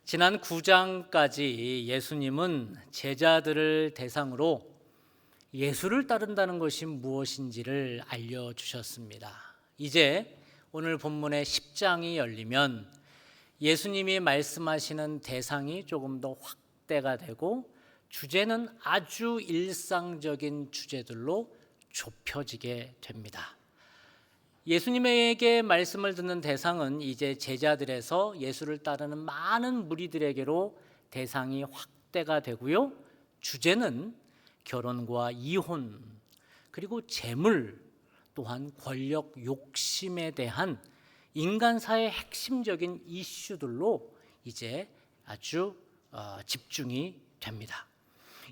지난 9장까지 예수님은 제자들을 대상으로 예수를 따른다는 것이 무엇인지를 알려주셨습니다. 이제 오늘 본문의 10장이 열리면 예수님이 말씀하시는 대상이 조금 더 확대가 되고 주제는 아주 일상적인 주제들로 좁혀지게 됩니다. 예수님에게 말씀을 듣는 대상은 이제 제자들에서 예수를 따르는 많은 무리들에게로 대상이 확대가 되고요. 주제는 결혼과 이혼, 그리고 재물, 또한 권력 욕심에 대한 인간사의 핵심적인 이슈들로 이제 아주 집중이 됩니다.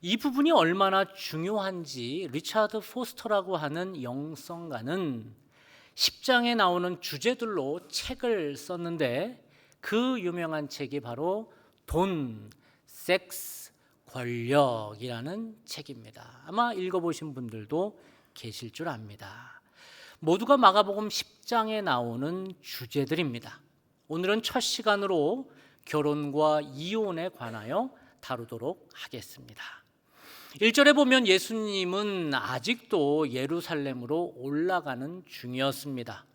이 부분이 얼마나 중요한지 리차드 포스터라고 하는 영성가는 10장에 나오는 주제들로 책을 썼는데 그 유명한 책이 바로 돈, 섹스, 권력이라는 책입니다. 아마 읽어보신 분들도 계실 줄 압니다. 모두가 마가복음 10장에 나오는 주제들입니다. 오늘은 첫 시간으로 결혼과 이혼에 관하여 다루도록 하겠습니다. 1절에 보면 예수님은 아직도 예루살렘으로 올라가는 중이었습니다.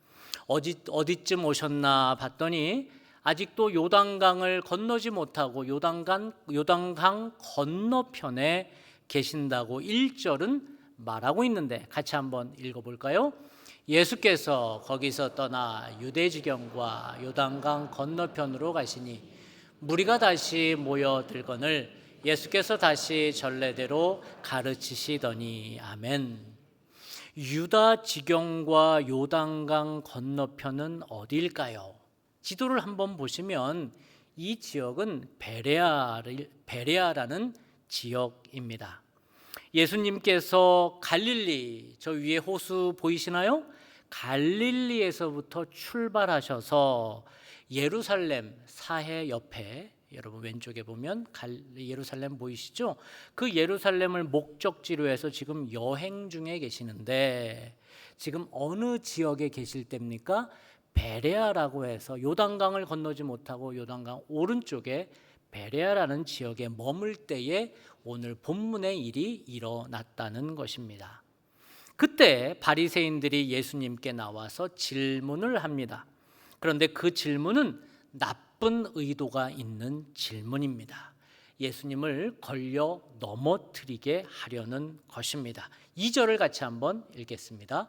어디쯤 오셨나 봤더니 아직도 요단강을 건너지 못하고 요단강 건너편에 계신다고 1절은 말하고 있는데 같이 한번 읽어볼까요? 예수께서 거기서 떠나 유대지경과 요단강 건너편으로 가시니 무리가 다시 모여들거늘 예수께서 다시 전례대로 가르치시더니 아멘. 유다 지경과 요단강 건너편은 어디일까요? 지도를 한번 보시면 이 지역은 베레아라는 지역입니다. 예수님께서 갈릴리, 저 위에 호수 보이시나요? 갈릴리에서부터 출발하셔서 예루살렘 사해 옆에, 여러분 왼쪽에 보면 예루살렘 보이시죠? 그 예루살렘을 목적지로 해서 지금 여행 중에 계시는데 지금 어느 지역에 계실 때입니까? 베레아라고 해서 요단강을 건너지 못하고 요단강 오른쪽에 베레아라는 지역에 머물 때에 오늘 본문의 일이 일어났다는 것입니다. 그때 바리새인들이 예수님께 나와서 질문을 합니다. 그런데 그 질문은 나쁜 의도가 있는 질문입니다. 예수님을 걸려 넘어뜨리게 하려는 것입니다. 2절을 같이 한번 읽겠습니다.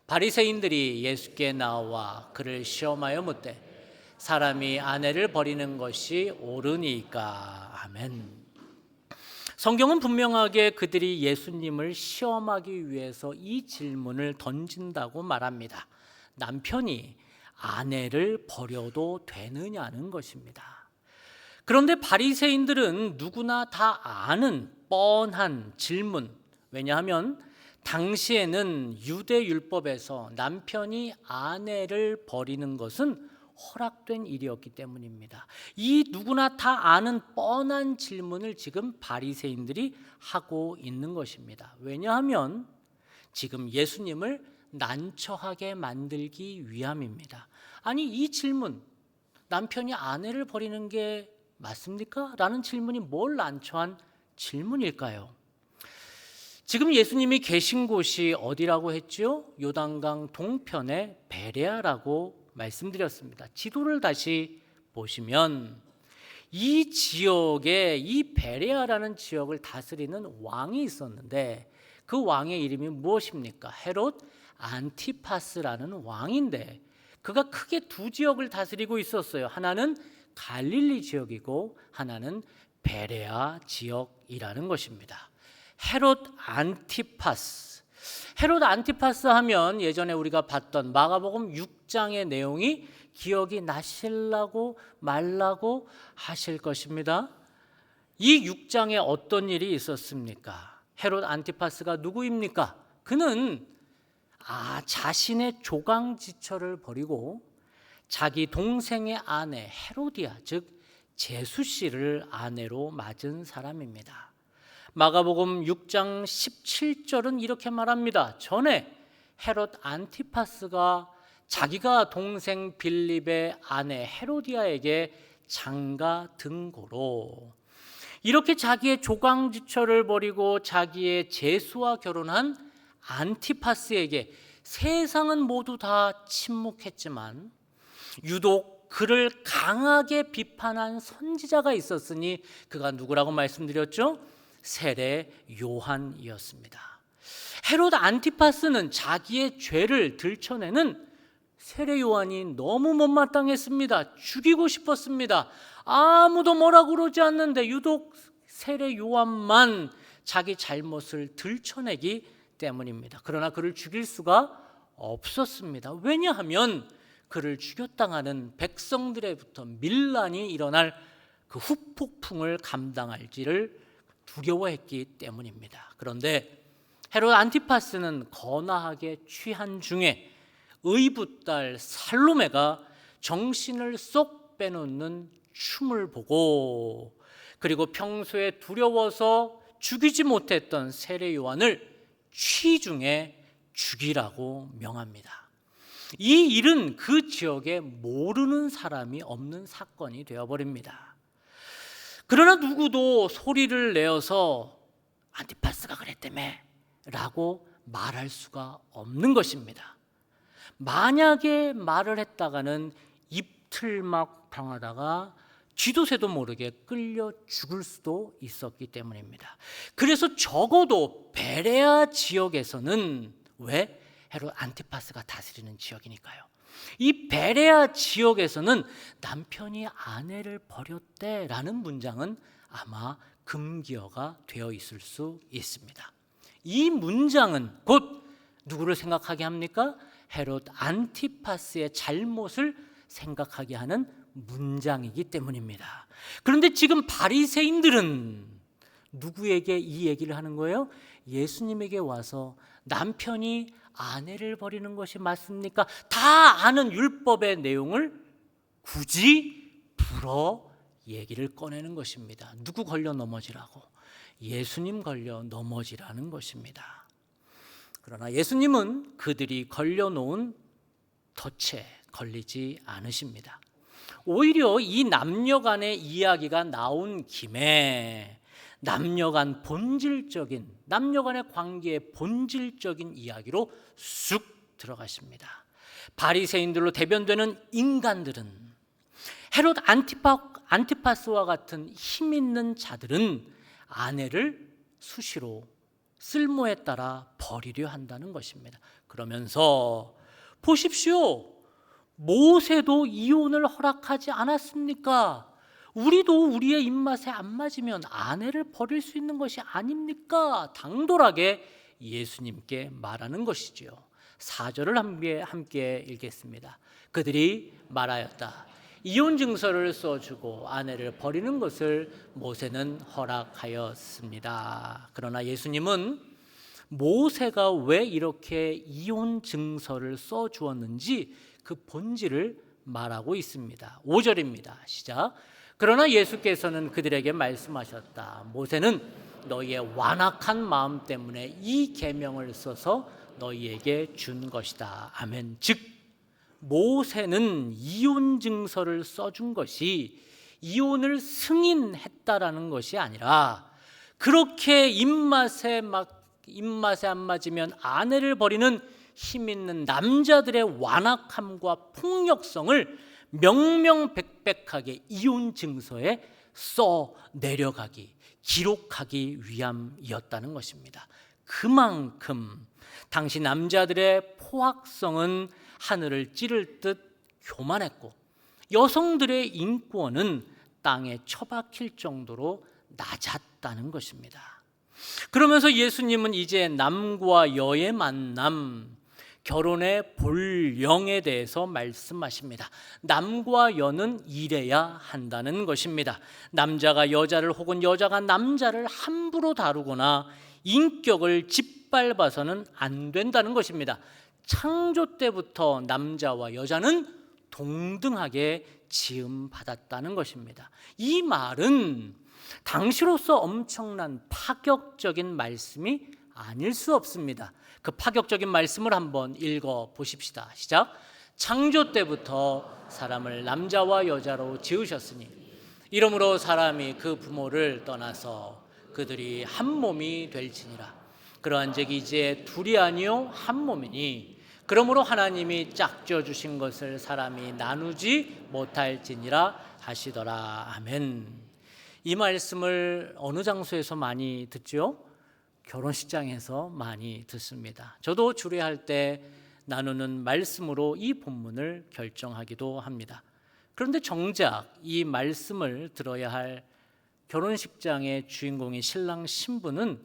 바리새인들이 예수께 나와 그를 시험하여 묻되 사람이 아내를 버리는 것이 옳으니까. 아멘. 성경은 분명하게 그들이 예수님을 시험하기 위해서 이 질문을 던진다고 말합니다. 남편이 아내를 버려도 되느냐는 것입니다. 그런데 바리새인들은 누구나 다 아는 뻔한 질문, 왜냐하면 당시에는 유대 율법에서 남편이 아내를 버리는 것은 허락된 일이었기 때문입니다. 이 누구나 다 아는 뻔한 질문을 지금 바리새인들이 하고 있는 것입니다. 왜냐하면 지금 예수님을 난처하게 만들기 위함입니다. 아니, 이 질문, 남편이 아내를 버리는 게 맞습니까? 라는 질문이 뭘 난처한 질문일까요? 지금 예수님이 계신 곳이 어디라고 했죠? 요단강 동편의 베레아라고 말씀드렸습니다. 지도를 다시 보시면 이 지역에 이 베레아라는 지역을 다스리는 왕이 있었는데 그 왕의 이름이 무엇입니까? 헤롯 안티파스라는 왕인데 그가 크게 두 지역을 다스리고 있었어요. 하나는 갈릴리 지역이고 하나는 베레아 지역이라는 것입니다. 헤롯 안티파스 하면 예전에 우리가 봤던 마가복음 6장의 내용이 기억이 나실라고 말라고 하실 것입니다. 이 6장에 어떤 일이 있었습니까? 헤롯 안티파스가 누구입니까? 그는 자신의 조강지처를 버리고 자기 동생의 아내 헤로디아, 즉 제수씨를 아내로 맞은 사람입니다. 마가복음 6장 17절은 이렇게 말합니다. 전에 헤롯 안티파스가 자기가 동생 빌립의 아내 헤로디아에게 장가 등고로. 이렇게 자기의 조강지처를 버리고 자기의 제수와 결혼한 안티파스에게 세상은 모두 다 침묵했지만 유독 그를 강하게 비판한 선지자가 있었으니 그가 누구라고 말씀드렸죠? 세례 요한이었습니다. 헤롯 안티파스는 자기의 죄를 들춰내는 세례 요한이 너무 못마땅했습니다. 죽이고 싶었습니다. 아무도 뭐라고 그러지 않는데 유독 세례 요한만 자기 잘못을 들춰내기 때문입니다. 그러나 그를 죽일 수가 없었습니다. 왜냐하면 그를 죽였당하는 백성들에부터 밀란이 일어날 그 후폭풍을 감당할지를 두려워했기 때문입니다. 그런데 헤롯 안티파스는 거나하게 취한 중에 의붓딸 살로메가 정신을 쏙 빼놓는 춤을 보고 그리고 평소에 두려워서 죽이지 못했던 세례 요한을 취중에 죽이라고 명합니다. 이 일은 그 지역에 모르는 사람이 없는 사건이 되어버립니다. 그러나 누구도 소리를 내어서 안티파스가 그랬다며 라고 말할 수가 없는 것입니다. 만약에 말을 했다가는 입틀막 당하다가 쥐도 새도 모르게 끌려 죽을 수도 있었기 때문입니다. 그래서 적어도 베레아 지역에서는, 왜? 헤롯 안티파스가 다스리는 지역이니까요. 이 베레아 지역에서는 남편이 아내를 버렸대라는 문장은 아마 금기어가 되어 있을 수 있습니다. 이 문장은 곧 누구를 생각하게 합니까? 헤롯 안티파스의 잘못을 생각하게 하는 문장이기 때문입니다. 그런데 지금 바리새인들은 누구에게 이 얘기를 하는 거예요? 예수님에게 와서 남편이 아내를 버리는 것이 맞습니까? 다 아는 율법의 내용을 굳이 불어 얘기를 꺼내는 것입니다. 누구 걸려 넘어지라고? 예수님 걸려 넘어지라는 것입니다. 그러나 예수님은 그들이 걸려놓은 덫에 걸리지 않으십니다. 오히려 이 남녀 간의 이야기가 나온 김에 남녀 간의 관계의 본질적인 이야기로 쑥 들어가십니다. 바리새인들로 대변되는 인간들은, 헤롯 안티파스와 같은 힘 있는 자들은 아내를 수시로 쓸모에 따라 버리려 한다는 것입니다. 그러면서 보십시오, 모세도 이혼을 허락하지 않았습니까? 우리도 우리의 입맛에 안 맞으면 아내를 버릴 수 있는 것이 아닙니까? 당돌하게 예수님께 말하는 것이지요. 4절을 함께 읽겠습니다. 그들이 말하였다. 이혼 증서를 써주고 아내를 버리는 것을 모세는 허락하였습니다. 그러나 예수님은 모세가 왜 이렇게 이혼 증서를 써주었는지 그 본질을 말하고 있습니다. 5절입니다. 시작. 그러나 예수께서는 그들에게 말씀하셨다. 모세는 너희의 완악한 마음 때문에 이 계명을 써서 너희에게 준 것이다. 아멘. 즉 모세는 이혼 증서를 써준 것이 이혼을 승인했다라는 것이 아니라 그렇게 입맛에 안 맞으면 아내를 버리는 힘 있는 남자들의 완악함과 폭력성을 명명백백하게 이혼 증서에 써 내려가기, 기록하기 위함이었다는 것입니다. 그만큼 당시 남자들의 포악성은 하늘을 찌를 듯 교만했고 여성들의 인권은 땅에 처박힐 정도로 낮았다는 것입니다. 그러면서 예수님은 이제 남과 여의 만남, 결혼의 본령에 대해서 말씀하십니다. 남과 여는 이래야 한다는 것입니다. 남자가 여자를 혹은 여자가 남자를 함부로 다루거나 인격을 짓밟아서는 안 된다는 것입니다. 창조 때부터 남자와 여자는 동등하게 지음받았다는 것입니다. 이 말은 당시로서 엄청난 파격적인 말씀이 아닐 수 없습니다. 그 파격적인 말씀을 한번 읽어 보십시다. 시작. 창조 때부터 사람을 남자와 여자로 지으셨으니 이러므로 사람이 그 부모를 떠나서 그들이 한 몸이 될지니라. 그러한즉 이제 둘이 아니요 한 몸이니 그러므로 하나님이 짝져 주신 것을 사람이 나누지 못할지니라 하시더라. 아멘. 이 말씀을 어느 장소에서 많이 듣죠? 결혼식장에서 많이 듣습니다. 저도 주례할 때 나누는 말씀으로 이 본문을 결정하기도 합니다. 그런데 정작 이 말씀을 들어야 할 결혼식장의 주인공인 신랑 신부는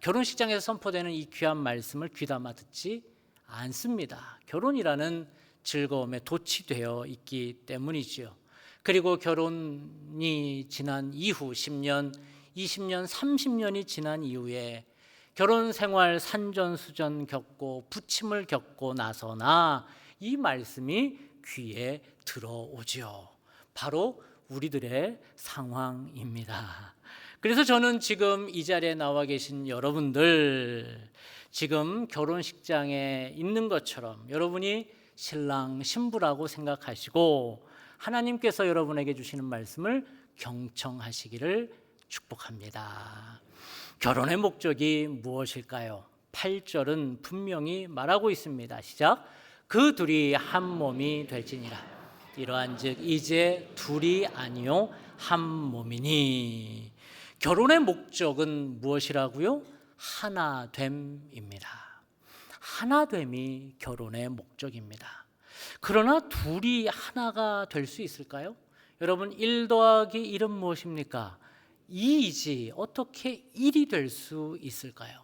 결혼식장에서 선포되는 이 귀한 말씀을 귀담아 듣지 않습니다. 결혼이라는 즐거움에 도취되어 있기 때문이지요. 그리고 결혼이 지난 이후 10년, 20년, 30년이 지난 이후에 결혼 생활 산전수전 겪고 부침을 겪고 나서나 이 말씀이 귀에 들어오지요. 바로 우리들의 상황입니다. 그래서 저는 지금 이 자리에 나와 계신 여러분들, 지금 결혼식장에 있는 것처럼 여러분이 신랑 신부라고 생각하시고 하나님께서 여러분에게 주시는 말씀을 경청하시기를 축복합니다. 결혼의 목적이 무엇일까요? 8절은 분명히 말하고 있습니다. 시작. 그 둘이 한 몸이 될지니라. 이러한즉 이제 둘이 아니요 한 몸이니. 결혼의 목적은 무엇이라고요? 하나됨입니다. 하나됨이 결혼의 목적입니다. 그러나 둘이 하나가 될 수 있을까요? 여러분 1 더하기 1은 무엇입니까? 2이지 어떻게 1이 될 수 있을까요?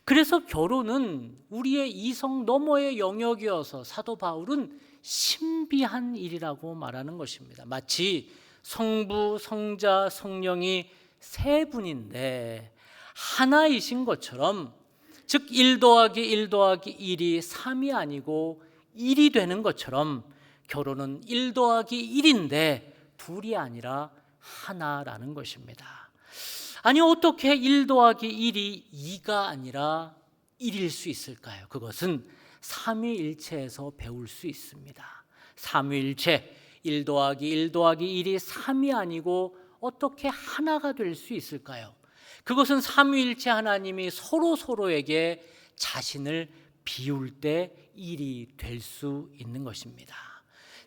그래서 결혼은 우리의 이성 너머의 영역이어서 사도 바울은 신비한 일이라고 말하는 것입니다. 마치 성부, 성자, 성령이 세 분인데 하나이신 것처럼, 즉 1 더하기 1 더하기 1이 3이 아니고 1이 되는 것처럼 결혼은 1 더하기 1인데 둘이 아니라 하나라는 것입니다. 아니 어떻게 1 더하기 1이 2가 아니라 1일 수 있을까요? 그것은 삼위일체에서 배울 수 있습니다. 삼위일체, 1 더하기 1 더하기 1이 3이 아니고 어떻게 하나가 될 수 있을까요? 그것은 삼위일체 하나님이 서로에게 자신을 비울 때 1이 될 수 있는 것입니다.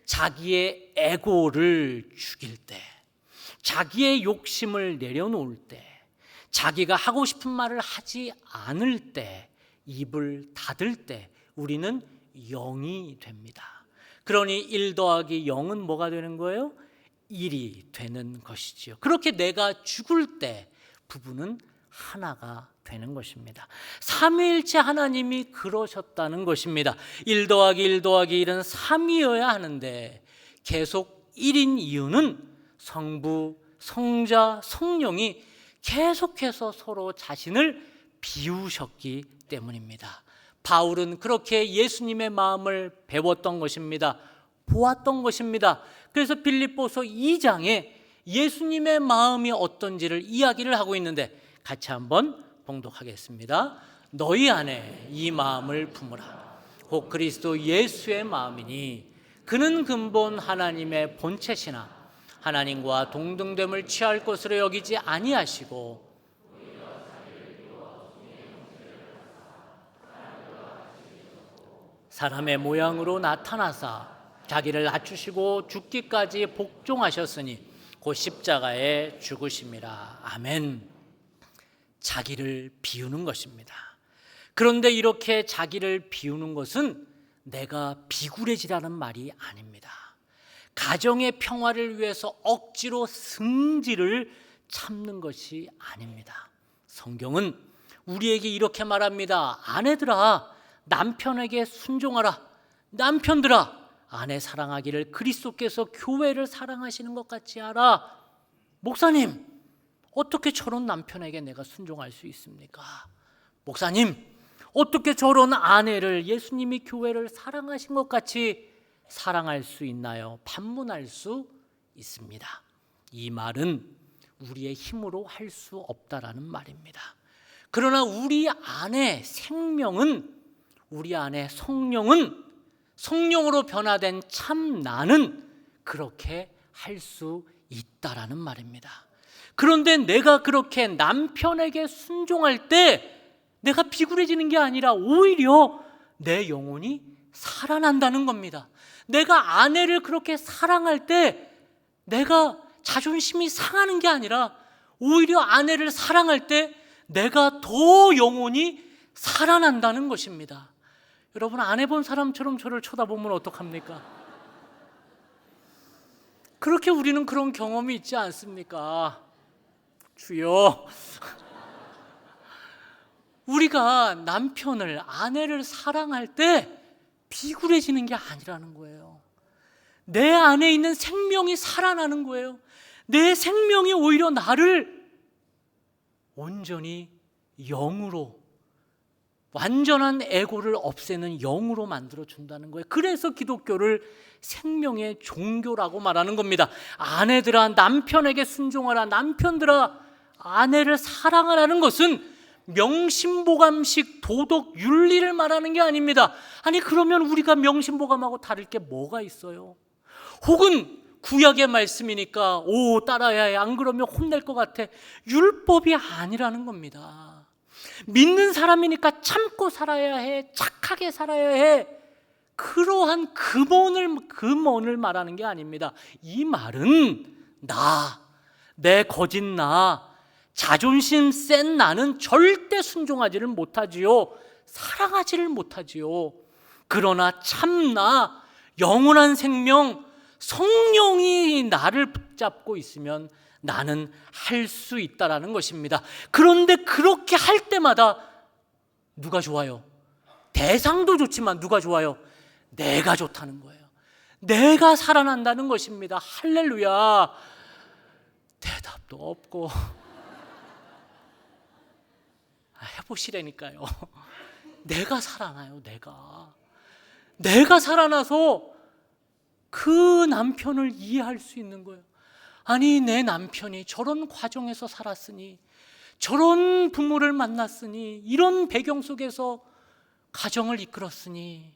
자기의 에고를 죽일 때, 자기의 욕심을 내려놓을 때, 자기가 하고 싶은 말을 하지 않을 때, 입을 닫을 때 우리는 0이 됩니다. 그러니 1 더하기 0은 뭐가 되는 거예요? 1이 되는 것이지요. 그렇게 내가 죽을 때 부부는 하나가 되는 것입니다. 삼위일체 하나님이 그러셨다는 것입니다. 1 더하기 1 더하기 1은 3이어야 하는데 계속 1인 이유는 성부, 성자, 성령이 계속해서 서로 자신을 비우셨기 때문입니다. 바울은 그렇게 예수님의 마음을 배웠던 것입니다. 보았던 것입니다. 그래서 빌립보서 2장에 예수님의 마음이 어떤지를 이야기를 하고 있는데 같이 한번 봉독하겠습니다. 너희 안에 이 마음을 품으라. 곧 그리스도 예수의 마음이니 그는 근본 하나님의 본체시나 하나님과 동등됨을 취할 것으로 여기지 아니하시고 사람의 모양으로 나타나사 자기를 낮추시고 죽기까지 복종하셨으니 곧 십자가에 죽으심이라. 아멘. 자기를 비우는 것입니다. 그런데 이렇게 자기를 비우는 것은 내가 비굴해지라는 말이 아닙니다. 가정의 평화를 위해서 억지로 승질을 참는 것이 아닙니다. 성경은 우리에게 이렇게 말합니다. 아내들아, 남편에게 순종하라. 남편들아, 아내 사랑하기를 그리스도께서 교회를 사랑하시는 것 같이 하라. 목사님, 어떻게 저런 남편에게 내가 순종할 수 있습니까? 목사님, 어떻게 저런 아내를 예수님이 교회를 사랑하신 것 같이 사랑할 수 있나요? 반문할 수 있습니다. 이 말은 우리의 힘으로 할 수 없다라는 말입니다. 그러나 우리 안에 생명은, 우리 안에 성령은, 성령으로 변화된 참 나는 그렇게 할 수 있다라는 말입니다. 그런데 내가 그렇게 남편에게 순종할 때 내가 비굴해지는 게 아니라 오히려 내 영혼이 살아난다는 겁니다. 내가 아내를 그렇게 사랑할 때 내가 자존심이 상하는 게 아니라 오히려 아내를 사랑할 때 내가 더 영혼이 살아난다는 것입니다. 여러분, 안 해본 사람처럼 저를 쳐다보면 어떡합니까? 그렇게 우리는 그런 경험이 있지 않습니까? 주여, 우리가 남편을, 아내를 사랑할 때 비굴해지는 게 아니라는 거예요. 내 안에 있는 생명이 살아나는 거예요. 내 생명이 오히려 나를 온전히 영으로, 완전한 에고를 없애는 영으로 만들어 준다는 거예요. 그래서 기독교를 생명의 종교라고 말하는 겁니다. 아내들아 남편에게 순종하라, 남편들아 아내를 사랑하라는 것은 명심보감식 도덕 윤리를 말하는 게 아닙니다. 아니, 그러면 우리가 명심보감하고 다를 게 뭐가 있어요? 혹은 구약의 말씀이니까 따라야 해, 안 그러면 혼낼 것 같아, 율법이 아니라는 겁니다. 믿는 사람이니까 참고 살아야 해, 착하게 살아야 해, 그러한 금언을 말하는 게 아닙니다. 이 말은 내 거짓 자존심 센 나는 절대 순종하지를 못하지요, 사랑하지를 못하지요. 그러나 참나 영원한 생명, 성령이 나를 붙잡고 있으면 나는 할 수 있다라는 것입니다. 그런데 그렇게 할 때마다 누가 좋아요? 대상도 좋지만 누가 좋아요? 내가 좋다는 거예요. 내가 살아난다는 것입니다. 할렐루야. 대답도 없고 해보시라니까요. 내가 살아나요. 내가 살아나서 그 남편을 이해할 수 있는 거예요. 아니, 내 남편이 저런 과정에서 살았으니, 저런 부모를 만났으니, 이런 배경 속에서 가정을 이끌었으니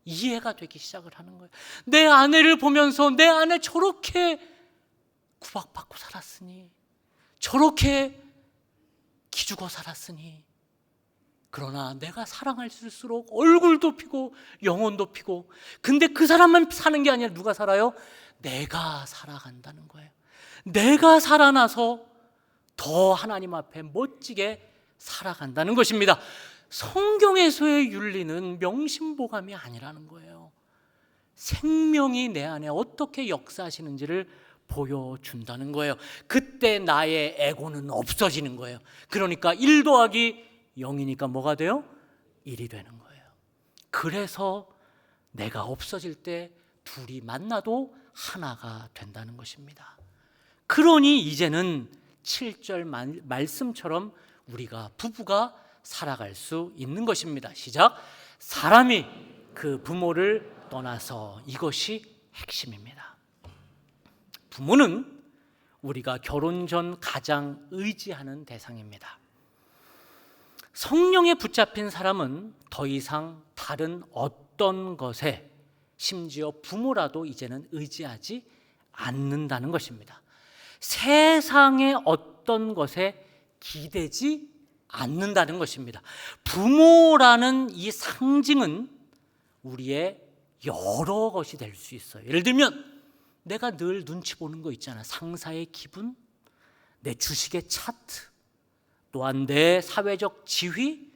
이해가 되기 시작을 하는 거예요. 내 아내를 보면서 내 아내 저렇게 구박받고 살았으니, 저렇게 기죽어 살았으니, 그러나 내가 사랑할수록 얼굴도 피고 영혼도 피고, 근데 그 사람만 사는 게 아니라 누가 살아요? 내가 살아간다는 거예요. 내가 살아나서 더 하나님 앞에 멋지게 살아간다는 것입니다. 성경에서의 윤리는 명심보감이 아니라는 거예요. 생명이 내 안에 어떻게 역사하시는지를 보여준다는 거예요. 그때 나의 에고는 없어지는 거예요. 그러니까 1 더하기 0이니까 뭐가 돼요? 1이 되는 거예요. 그래서 내가 없어질 때 둘이 만나도 하나가 된다는 것입니다. 그러니 이제는 7절 말씀처럼 우리가 부부가 살아갈 수 있는 것입니다. 시작. 사람이 그 부모를 떠나서, 이것이 핵심입니다. 부모는 우리가 결혼 전 가장 의지하는 대상입니다. 성령에 붙잡힌 사람은 더 이상 다른 어떤 것에, 심지어 부모라도 이제는 의지하지 않는다는 것입니다. 세상의 어떤 것에 기대지 않는다는 것입니다. 부모라는 이 상징은 우리의 여러 것이 될 수 있어요. 예를 들면 내가 늘 눈치 보는 거 있잖아. 상사의 기분, 내 주식의 차트, 또한 내 사회적 지위,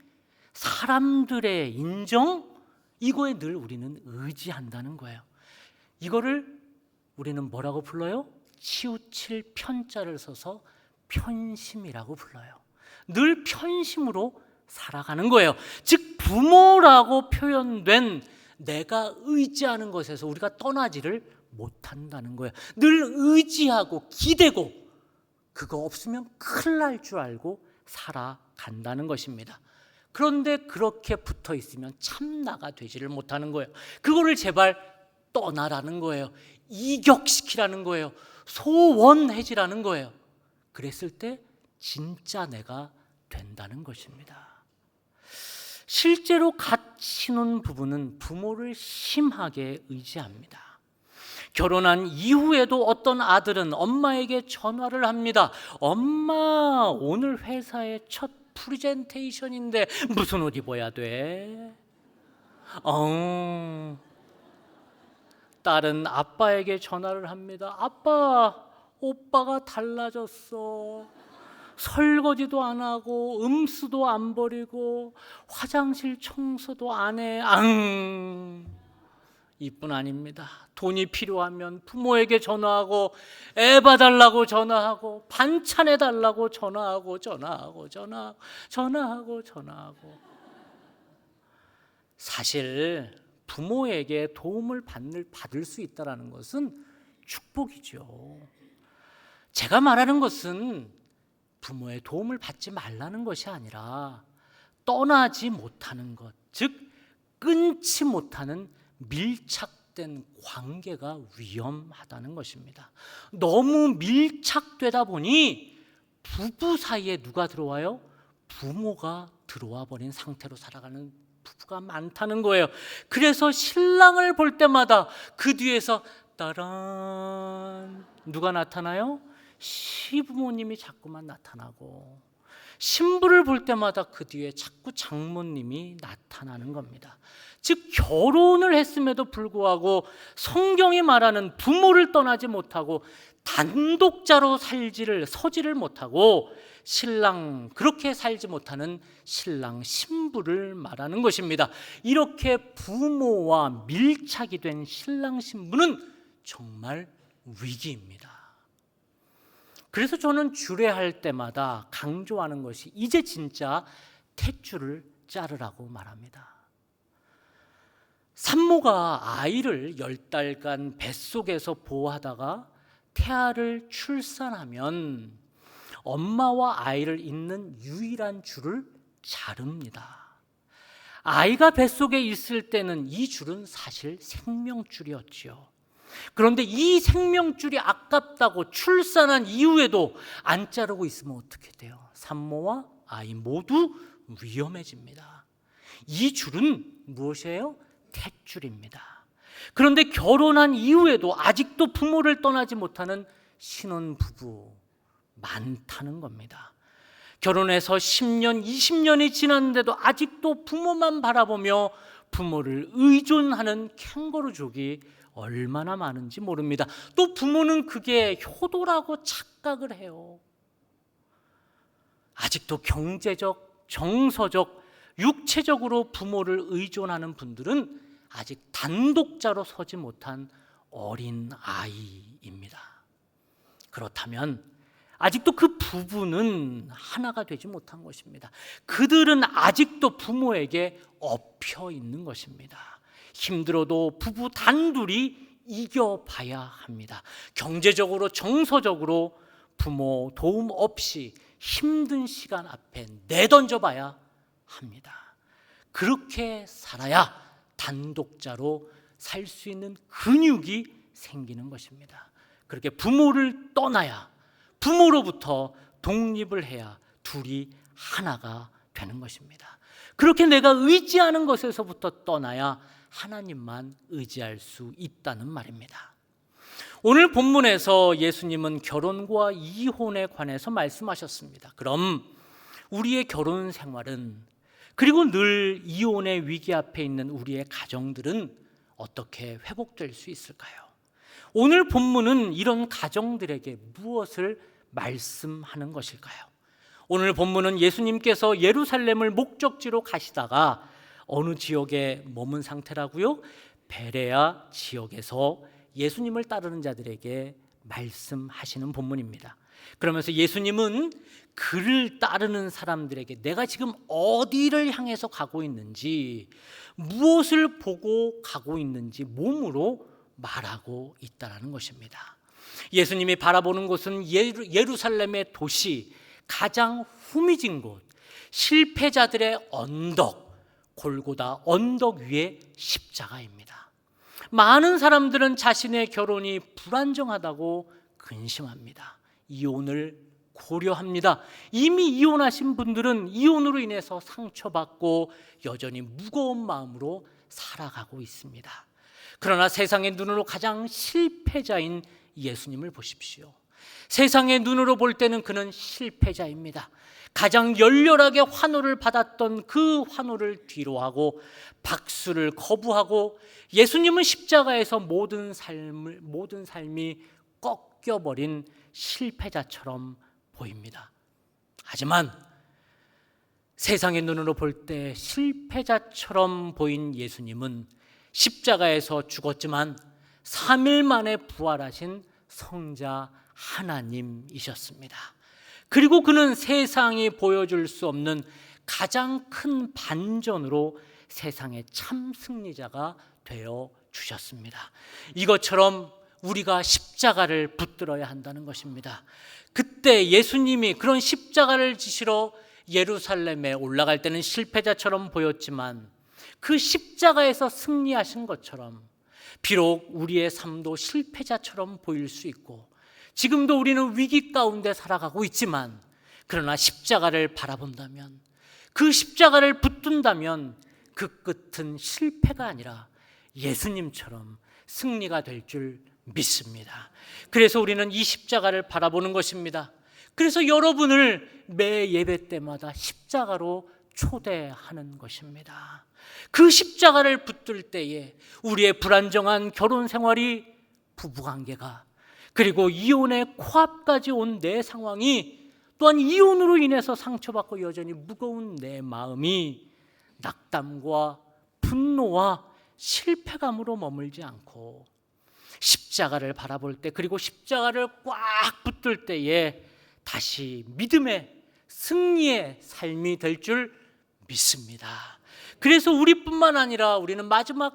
사람들의 인정, 이거에 늘 우리는 의지한다는 거예요. 이거를 우리는 뭐라고 불러요? 치우칠 편자를 써서 편심이라고 불러요. 늘 편심으로 살아가는 거예요. 즉 부모라고 표현된 내가 의지하는 것에서 우리가 떠나지를 못한다는 거예요. 늘 의지하고 기대고, 그거 없으면 큰일 날 줄 알고 살아간다는 것입니다. 그런데 그렇게 붙어 있으면 참나가 되지를 못하는 거예요. 그거를 제발 떠나라는 거예요. 이격시키라는 거예요. 소원해지라는 거예요. 그랬을 때 진짜 내가 된다는 것입니다. 실제로 갓 신혼 부부는 부모를 심하게 의지합니다. 결혼한 이후에도 어떤 아들은 엄마에게 전화를 합니다. 엄마, 오늘 회사의 첫 프레젠테이션인데 무슨 옷 입어야 돼? 딸은 아빠에게 전화를 합니다. 아빠, 오빠가 달라졌어. 설거지도 안 하고 음수도 안 버리고 화장실 청소도 안 해. 이뿐 아닙니다. 돈이 필요하면 부모에게 전화하고 애 봐달라고 전화하고 반찬 해달라고 전화하고 전화하고. 사실 부모에게 도움을 받을 수 있다는 것은 축복이죠. 제가 말하는 것은 부모의 도움을 받지 말라는 것이 아니라 떠나지 못하는 것, 즉 끊지 못하는 밀착된 관계가 위험하다는 것입니다. 너무 밀착되다 보니 부부 사이에 누가 들어와요? 부모가 들어와 버린 상태로 살아가는 부부가 많다는 거예요. 그래서 신랑을 볼 때마다 그 뒤에서 따란 누가 나타나요? 시부모님이 자꾸만 나타나고, 신부를 볼 때마다 그 뒤에 자꾸 장모님이 나타나는 겁니다. 즉 결혼을 했음에도 불구하고 성경이 말하는 부모를 떠나지 못하고 단독자로 서지를 못하고 신랑 그렇게 살지 못하는 신랑 신부를 말하는 것입니다. 이렇게 부모와 밀착이 된 신랑 신부는 정말 위기입니다. 그래서 저는 주례할 때마다 강조하는 것이 이제 진짜 탯줄을 자르라고 말합니다. 산모가 아이를 10달간 뱃속에서 보호하다가 태아를 출산하면 엄마와 아이를 잇는 유일한 줄을 자릅니다. 아이가 뱃속에 있을 때는 이 줄은 사실 생명줄이었지요. 그런데 이 생명줄이 아깝다고 출산한 이후에도 안 자르고 있으면 어떻게 돼요? 산모와 아이 모두 위험해집니다. 이 줄은 무엇이에요? 탯줄입니다. 그런데 결혼한 이후에도 아직도 부모를 떠나지 못하는 신혼부부 많다는 겁니다. 결혼해서 10년, 20년이 지났는데도 아직도 부모만 바라보며 부모를 의존하는 캥거루족이 얼마나 많은지 모릅니다. 또 부모는 그게 효도라고 착각을 해요. 아직도 경제적, 정서적, 육체적으로 부모를 의존하는 분들은 아직 단독자로 서지 못한 어린 아이입니다. 그렇다면 아직도 그 부부는 하나가 되지 못한 것입니다. 그들은 아직도 부모에게 엎혀 있는 것입니다. 힘들어도 부부 단둘이 이겨봐야 합니다. 경제적으로 정서적으로 부모 도움 없이 힘든 시간 앞에 내던져봐야 합니다. 그렇게 살아야 단독자로 살 수 있는 근육이 생기는 것입니다. 그렇게 부모를 떠나야, 부모로부터 독립을 해야 둘이 하나가 되는 것입니다. 그렇게 내가 의지하는 것에서부터 떠나야 하나님만 의지할 수 있다는 말입니다. 오늘 본문에서 예수님은 결혼과 이혼에 관해서 말씀하셨습니다. 그럼 우리의 결혼 생활은, 그리고 늘 이혼의 위기 앞에 있는 우리의 가정들은 어떻게 회복될 수 있을까요? 오늘 본문은 이런 가정들에게 무엇을 말씀하는 것일까요? 오늘 본문은 예수님께서 예루살렘을 목적지로 가시다가 어느 지역에 머문 상태라고요? 베레아 지역에서 예수님을 따르는 자들에게 말씀하시는 본문입니다. 그러면서 예수님은 그를 따르는 사람들에게 내가 지금 어디를 향해서 가고 있는지, 무엇을 보고 가고 있는지 몸으로 말하고 있다는 것입니다. 예수님이 바라보는 곳은 예루살렘의 도시, 가장 후미진 곳, 실패자들의 언덕, 골고다 언덕 위의 십자가입니다. 많은 사람들은 자신의 결혼이 불안정하다고 근심합니다. 이혼을 고려합니다. 이미 이혼하신 분들은 이혼으로 인해서 상처받고 여전히 무거운 마음으로 살아가고 있습니다. 그러나 세상의 눈으로 가장 실패자인 예수님을 보십시오. 세상의 눈으로 볼 때는 그는 실패자입니다. 가장 열렬하게 환호를 받았던 그 환호를 뒤로하고 박수를 거부하고 예수님은 십자가에서 모든 삶이 꺾여버린 실패자처럼 보입니다. 하지만 세상의 눈으로 볼 때 실패자처럼 보인 예수님은 십자가에서 죽었지만 3일 만에 부활하신 성자 하나님이셨습니다. 그리고 그는 세상이 보여줄 수 없는 가장 큰 반전으로 세상의 참 승리자가 되어 주셨습니다. 이것처럼 우리가 십자가를 붙들어야 한다는 것입니다. 그때 예수님이 그런 십자가를 지시러 예루살렘에 올라갈 때는 실패자처럼 보였지만 그 십자가에서 승리하신 것처럼 비록 우리의 삶도 실패자처럼 보일 수 있고 지금도 우리는 위기 가운데 살아가고 있지만 그러나 십자가를 바라본다면, 그 십자가를 붙든다면 그 끝은 실패가 아니라 예수님처럼 승리가 될 줄 믿습니다. 그래서 우리는 이 십자가를 바라보는 것입니다. 그래서 여러분을 매 예배 때마다 십자가로 초대하는 것입니다. 그 십자가를 붙들 때에 우리의 불안정한 결혼 생활이, 부부관계가, 그리고 이혼의 코앞까지 온 내 상황이, 또한 이혼으로 인해서 상처받고 여전히 무거운 내 마음이 낙담과 분노와 실패감으로 머물지 않고 십자가를 바라볼 때, 그리고 십자가를 꽉 붙들 때에 다시 믿음의 승리의 삶이 될 줄 믿습니다. 그래서 우리뿐만 아니라 우리는 마지막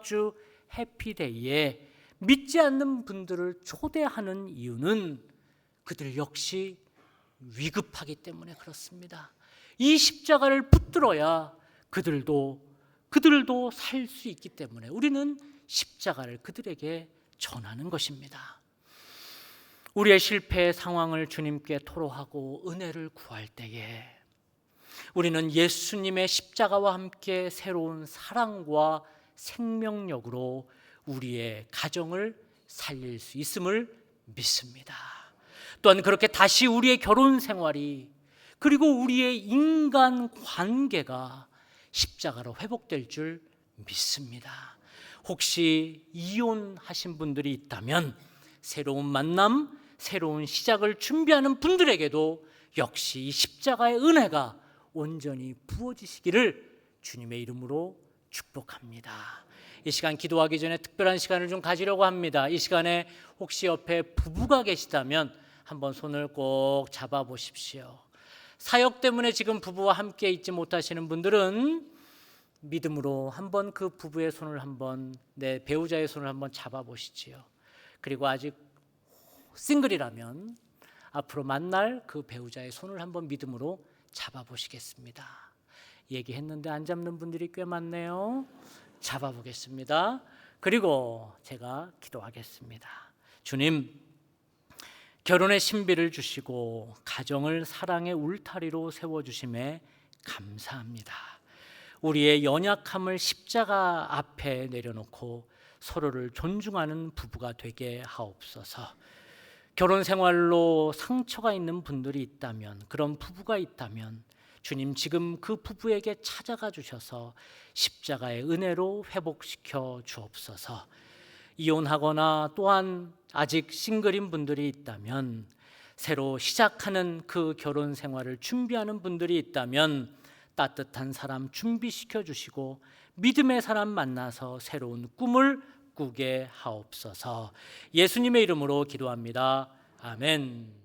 주 해피데이에 믿지 않는 분들을 초대하는 이유는 그들 역시 위급하기 때문에 그렇습니다. 이 십자가를 붙들어야 그들도 살 수 있기 때문에 우리는 십자가를 그들에게 전하는 것입니다. 우리의 실패의 상황을 주님께 토로하고 은혜를 구할 때에 우리는 예수님의 십자가와 함께 새로운 사랑과 생명력으로 우리의 가정을 살릴 수 있음을 믿습니다. 또한 그렇게 다시 우리의 결혼 생활이, 그리고 우리의 인간 관계가 십자가로 회복될 줄 믿습니다. 혹시 이혼하신 분들이 있다면 새로운 만남, 새로운 시작을 준비하는 분들에게도 역시 이 십자가의 은혜가 온전히 부어지시기를 주님의 이름으로 축복합니다. 이 시간 기도하기 전에 특별한 시간을 좀 가지려고 합니다. 이 시간에 혹시 옆에 부부가 계시다면 한번 손을 꼭 잡아 보십시오. 사역 때문에 지금 부부와 함께 있지 못하시는 분들은 믿음으로 한번 그 부부의 손을 한번, 내 배우자의 손을 한번 잡아 보시지요. 그리고 아직 싱글이라면 앞으로 만날 그 배우자의 손을 한번 믿음으로 잡아 보시겠습니다. 얘기했는데 안 잡는 분들이 꽤 많네요. 잡아 보겠습니다. 그리고 제가 기도하겠습니다. 주님, 결혼의 신비를 주시고 가정을 사랑의 울타리로 세워주심에 감사합니다. 우리의 연약함을 십자가 앞에 내려놓고 서로를 존중하는 부부가 되게 하옵소서. 결혼 생활로 상처가 있는 분들이 있다면, 그런 부부가 있다면 주님 지금 그 부부에게 찾아가 주셔서 십자가의 은혜로 회복시켜 주옵소서. 이혼하거나 또한 아직 싱글인 분들이 있다면, 새로 시작하는 그 결혼 생활을 준비하는 분들이 있다면 따뜻한 사람 준비시켜 주시고 믿음의 사람 만나서 새로운 꿈을 꾸게 하옵소서. 예수님의 이름으로 기도합니다. 아멘.